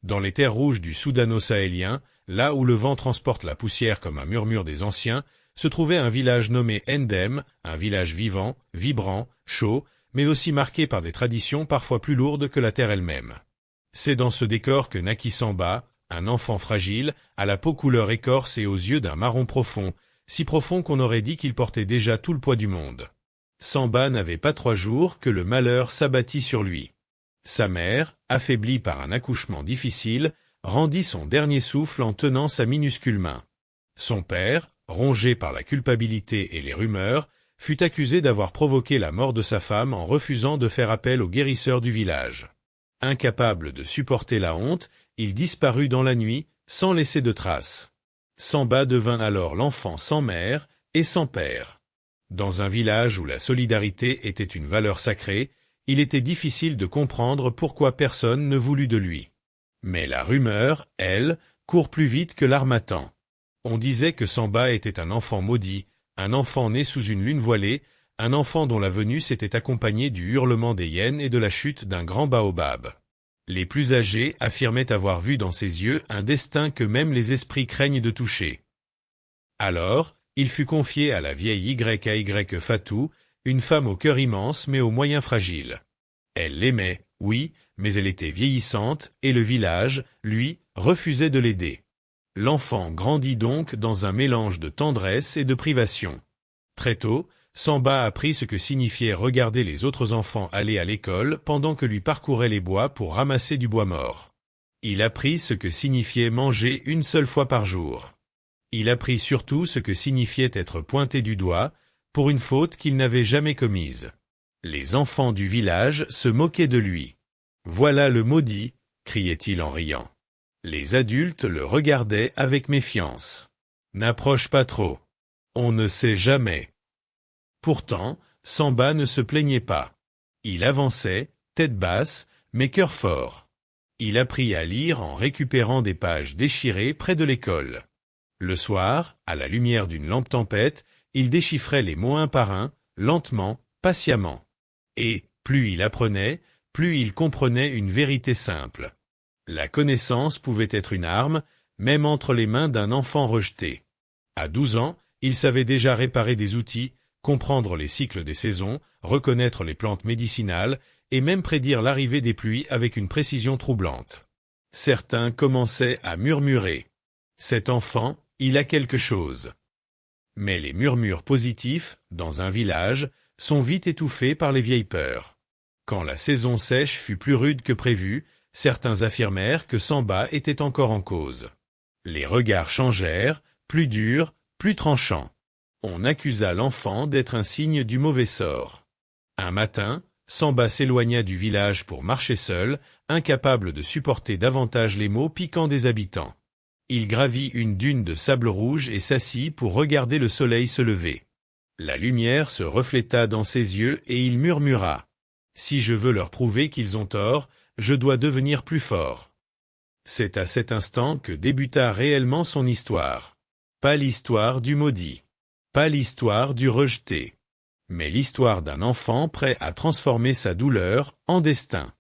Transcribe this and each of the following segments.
Dans les terres rouges du Soudano-Sahélien, là où le vent transporte la poussière comme un murmure des anciens, se trouvait un village nommé Ndem, un village vivant, vibrant, chaud, mais aussi marqué par des traditions parfois plus lourdes que la terre elle-même. C'est dans ce décor que naquit Samba, un enfant fragile, à la peau couleur écorce et aux yeux d'un marron profond, si profond qu'on aurait dit qu'il portait déjà tout le poids du monde. Samba n'avait pas 3 jours que le malheur s'abattit sur lui. Sa mère, affaiblie par un accouchement difficile, rendit son dernier souffle en tenant sa minuscule main. Son père, rongé par la culpabilité et les rumeurs, fut accusé d'avoir provoqué la mort de sa femme en refusant de faire appel aux guérisseurs du village. Incapable de supporter la honte, il disparut dans la nuit, sans laisser de traces. Samba devint alors l'enfant sans mère et sans père. Dans un village où la solidarité était une valeur sacrée, il était difficile de comprendre pourquoi personne ne voulut de lui. Mais la rumeur, elle, court plus vite que l'harmattan. On disait que Samba était un enfant maudit, un enfant né sous une lune voilée, un enfant dont la venue s'était accompagnée du hurlement des hyènes et de la chute d'un grand baobab. Les plus âgés affirmaient avoir vu dans ses yeux un destin que même les esprits craignent de toucher. Alors, il fut confié à la vieille YY Fatou, une femme au cœur immense mais aux moyens fragiles. Elle l'aimait, oui, mais elle était vieillissante, et le village, lui, refusait de l'aider. L'enfant grandit donc dans un mélange de tendresse et de privation. Très tôt, Samba apprit ce que signifiait regarder les autres enfants aller à l'école pendant que lui parcourait les bois pour ramasser du bois mort. Il apprit ce que signifiait manger une seule fois par jour. Il apprit surtout ce que signifiait être pointé du doigt pour une faute qu'il n'avait jamais commise. Les enfants du village se moquaient de lui. « Voilà le maudit !» criait-il en riant. Les adultes le regardaient avec méfiance. « N'approche pas trop. On ne sait jamais. » Pourtant, Samba ne se plaignait pas. Il avançait, tête basse, mais cœur fort. Il apprit à lire en récupérant des pages déchirées près de l'école. Le soir, à la lumière d'une lampe tempête, il déchiffrait les mots un par un, lentement, patiemment. Et, plus il apprenait, plus il comprenait une vérité simple. La connaissance pouvait être une arme, même entre les mains d'un enfant rejeté. À 12 ans, il savait déjà réparer des outils, comprendre les cycles des saisons, reconnaître les plantes médicinales et même prédire l'arrivée des pluies avec une précision troublante. Certains commençaient à murmurer. Cet enfant, il a quelque chose. Mais les murmures positifs, dans un village, sont vite étouffés par les vieilles peurs. Quand la saison sèche fut plus rude que prévu, certains affirmèrent que Samba était encore en cause. Les regards changèrent, plus durs, plus tranchants. On accusa l'enfant d'être un signe du mauvais sort. Un matin, Samba s'éloigna du village pour marcher seul, incapable de supporter davantage les mots piquants des habitants. Il gravit une dune de sable rouge et s'assit pour regarder le soleil se lever. La lumière se refléta dans ses yeux et il murmura « Si je veux leur prouver qu'ils ont tort, je dois devenir plus fort. » C'est à cet instant que débuta réellement son histoire. Pas l'histoire du maudit. Pas l'histoire du rejeté. Mais l'histoire d'un enfant prêt à transformer sa douleur en destin.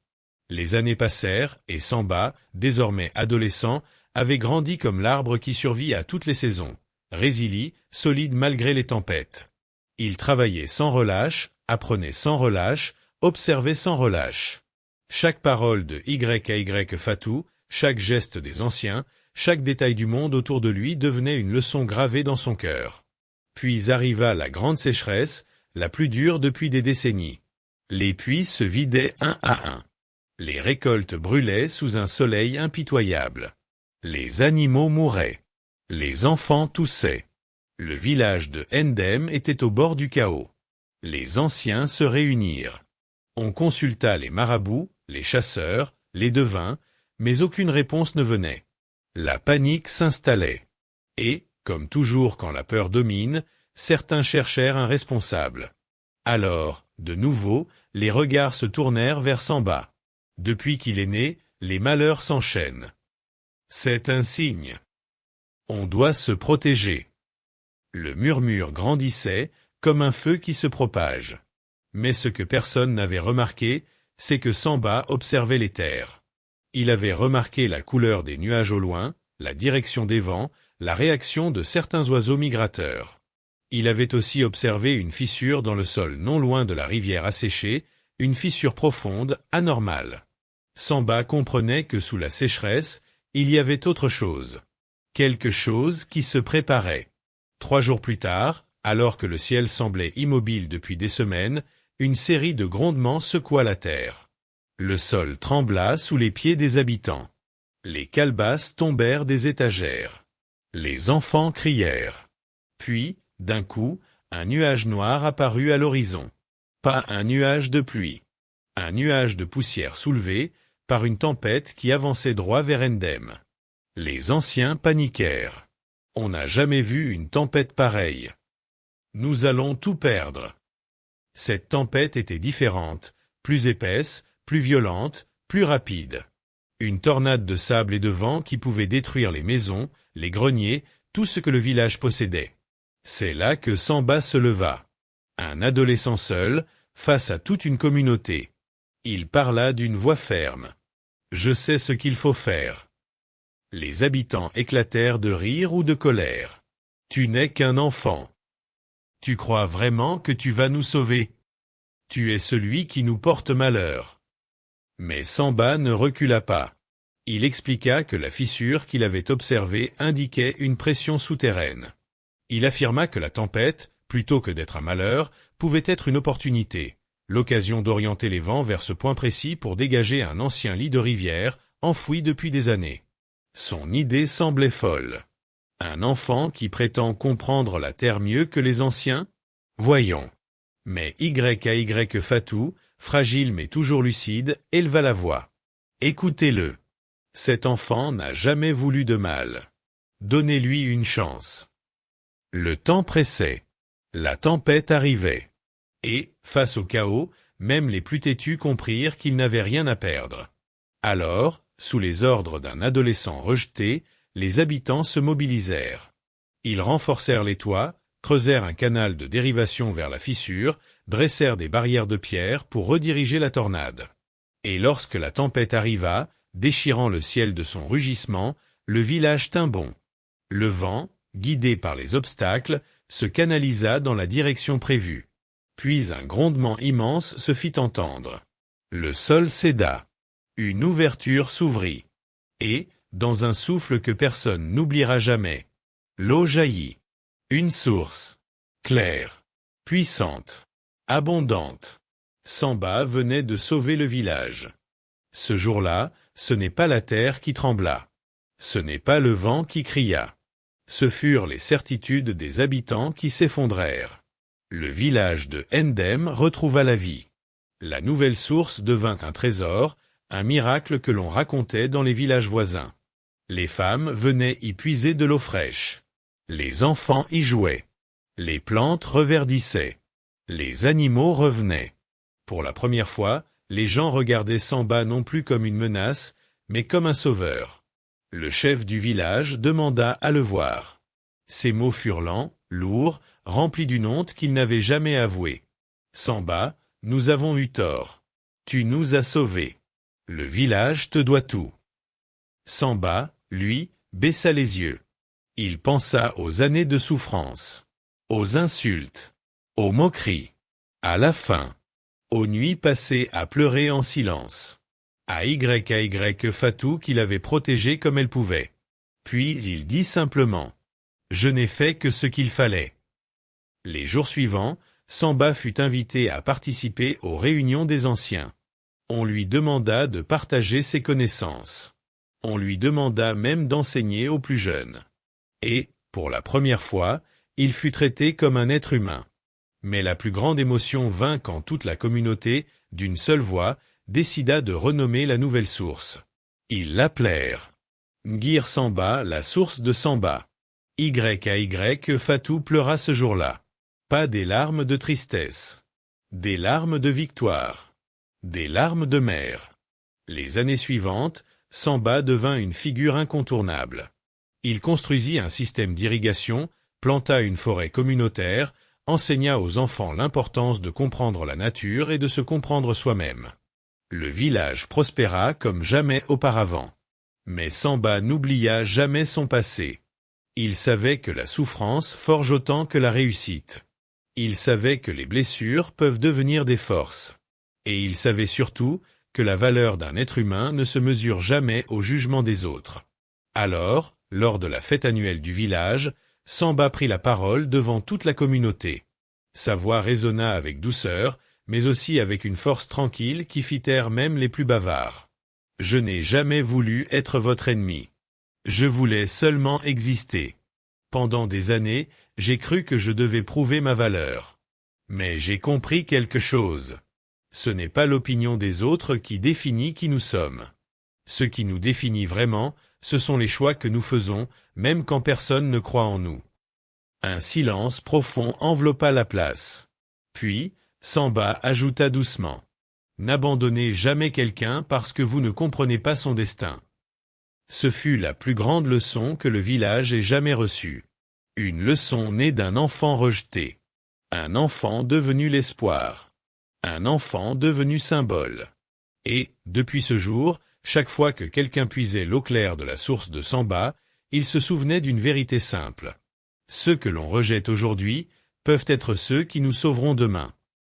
Les années passèrent et Samba, désormais adolescent, avait grandi comme l'arbre qui survit à toutes les saisons, résilie, solide malgré les tempêtes. Il travaillait sans relâche, apprenait sans relâche, observait sans relâche. Chaque parole de YY Fatou, chaque geste des anciens, chaque détail du monde autour de lui devenait une leçon gravée dans son cœur. Puis arriva la grande sécheresse, la plus dure depuis des décennies. Les puits se vidaient un à un. Les récoltes brûlaient sous un soleil impitoyable. Les animaux mouraient. Les enfants toussaient. Le village de Ndem était au bord du chaos. Les anciens se réunirent. On consulta les marabouts, les chasseurs, les devins, mais aucune réponse ne venait. La panique s'installait. Et, comme toujours quand la peur domine, certains cherchèrent un responsable. Alors, de nouveau, les regards se tournèrent vers Samba. Depuis qu'il est né, les malheurs s'enchaînent. C'est un signe. On doit se protéger. Le murmure grandissait, comme un feu qui se propage. Mais ce que personne n'avait remarqué, c'est que Samba observait les terres. Il avait remarqué la couleur des nuages au loin, la direction des vents, la réaction de certains oiseaux migrateurs. Il avait aussi observé une fissure dans le sol non loin de la rivière asséchée, une fissure profonde, anormale. Samba comprenait que sous la sécheresse, il y avait autre chose. Quelque chose qui se préparait. 3 jours plus tard, alors que le ciel semblait immobile depuis des semaines, une série de grondements secoua la terre. Le sol trembla sous les pieds des habitants. Les calebasses tombèrent des étagères. Les enfants crièrent. Puis, d'un coup, un nuage noir apparut à l'horizon. Pas un nuage de pluie. Un nuage de poussière soulevé par une tempête qui avançait droit vers Endem. Les anciens paniquèrent. On n'a jamais vu une tempête pareille. Nous allons tout perdre. Cette tempête était différente, plus épaisse, plus violente, plus rapide. Une tornade de sable et de vent qui pouvait détruire les maisons, les greniers, tout ce que le village possédait. C'est là que Samba se leva. Un adolescent seul, face à toute une communauté. Il parla d'une voix ferme. « Je sais ce qu'il faut faire. » Les habitants éclatèrent de rire ou de colère. « Tu n'es qu'un enfant. Tu crois vraiment que tu vas nous sauver? Tu es celui qui nous porte malheur. » Mais Samba ne recula pas. Il expliqua que la fissure qu'il avait observée indiquait une pression souterraine. Il affirma que la tempête, plutôt que d'être un malheur, pouvait être une opportunité, l'occasion d'orienter les vents vers ce point précis pour dégager un ancien lit de rivière, enfoui depuis des années. Son idée semblait folle. Un enfant qui prétend comprendre la terre mieux que les anciens? Voyons. Mais YAY Fatou, fragile mais toujours lucide, éleva la voix. Écoutez-le. Cet enfant n'a jamais voulu de mal. Donnez-lui une chance. Le temps pressait. La tempête arrivait. Et, face au chaos, même les plus têtus comprirent qu'ils n'avaient rien à perdre. Alors, sous les ordres d'un adolescent rejeté, les habitants se mobilisèrent. Ils renforcèrent les toits, creusèrent un canal de dérivation vers la fissure, dressèrent des barrières de pierre pour rediriger la tornade. Et lorsque la tempête arriva, déchirant le ciel de son rugissement, le village tint bon. Le vent, guidé par les obstacles, se canalisa dans la direction prévue. Puis un grondement immense se fit entendre. Le sol céda. Une ouverture s'ouvrit. Et, dans un souffle que personne n'oubliera jamais, l'eau jaillit. Une source. Claire. Puissante. Abondante. Samba venait de sauver le village. Ce jour-là, ce n'est pas la terre qui trembla. Ce n'est pas le vent qui cria. Ce furent les certitudes des habitants qui s'effondrèrent. Le village de Endem retrouva la vie. La nouvelle source devint un trésor, un miracle que l'on racontait dans les villages voisins. Les femmes venaient y puiser de l'eau fraîche. Les enfants y jouaient. Les plantes reverdissaient. Les animaux revenaient. Pour la première fois, les gens regardaient Samba non plus comme une menace, mais comme un sauveur. Le chef du village demanda à le voir. Ses mots furent lents, lourds, remplis d'une honte qu'il n'avait jamais avouée. « Samba, nous avons eu tort. Tu nous as sauvés. Le village te doit tout. » Samba, lui, baissa les yeux. Il pensa aux années de souffrance, aux insultes, aux moqueries, à la faim, aux nuits passées à pleurer en silence, à YAY Fatou qu'il avait protégé comme elle pouvait. Puis il dit simplement « Je n'ai fait que ce qu'il fallait. » Les jours suivants, Samba fut invité à participer aux réunions des anciens. On lui demanda de partager ses connaissances. On lui demanda même d'enseigner aux plus jeunes. Et, pour la première fois, il fut traité comme un être humain. Mais la plus grande émotion vint quand toute la communauté, d'une seule voix, décida de renommer la nouvelle source. Ils l'appelèrent Ngir Samba, la source de Samba. YAY Fatou pleura ce jour-là. Pas des larmes de tristesse. Des larmes de victoire. Des larmes de mer. Les années suivantes, Samba devint une figure incontournable. Il construisit un système d'irrigation, planta une forêt communautaire, enseigna aux enfants l'importance de comprendre la nature et de se comprendre soi-même. Le village prospéra comme jamais auparavant. Mais Samba n'oublia jamais son passé. Il savait que la souffrance forge autant que la réussite. Il savait que les blessures peuvent devenir des forces. Et il savait surtout que la valeur d'un être humain ne se mesure jamais au jugement des autres. Alors, lors de la fête annuelle du village, Samba prit la parole devant toute la communauté. Sa voix résonna avec douceur, mais aussi avec une force tranquille qui fit taire même les plus bavards. « Je n'ai jamais voulu être votre ennemi. Je voulais seulement exister. Pendant des années, j'ai cru que je devais prouver ma valeur. Mais j'ai compris quelque chose. Ce n'est pas l'opinion des autres qui définit qui nous sommes. Ce qui nous définit vraiment, ce sont les choix que nous faisons, même quand personne ne croit en nous. » Un silence profond enveloppa la place. Puis, Samba ajouta doucement. « N'abandonnez jamais quelqu'un parce que vous ne comprenez pas son destin. » Ce fut la plus grande leçon que le village ait jamais reçue. Une leçon née d'un enfant rejeté. Un enfant devenu l'espoir. Un enfant devenu symbole. Et, depuis ce jour, chaque fois que quelqu'un puisait l'eau claire de la source de Samba, il se souvenait d'une vérité simple. Ceux que l'on rejette aujourd'hui peuvent être ceux qui nous sauveront demain.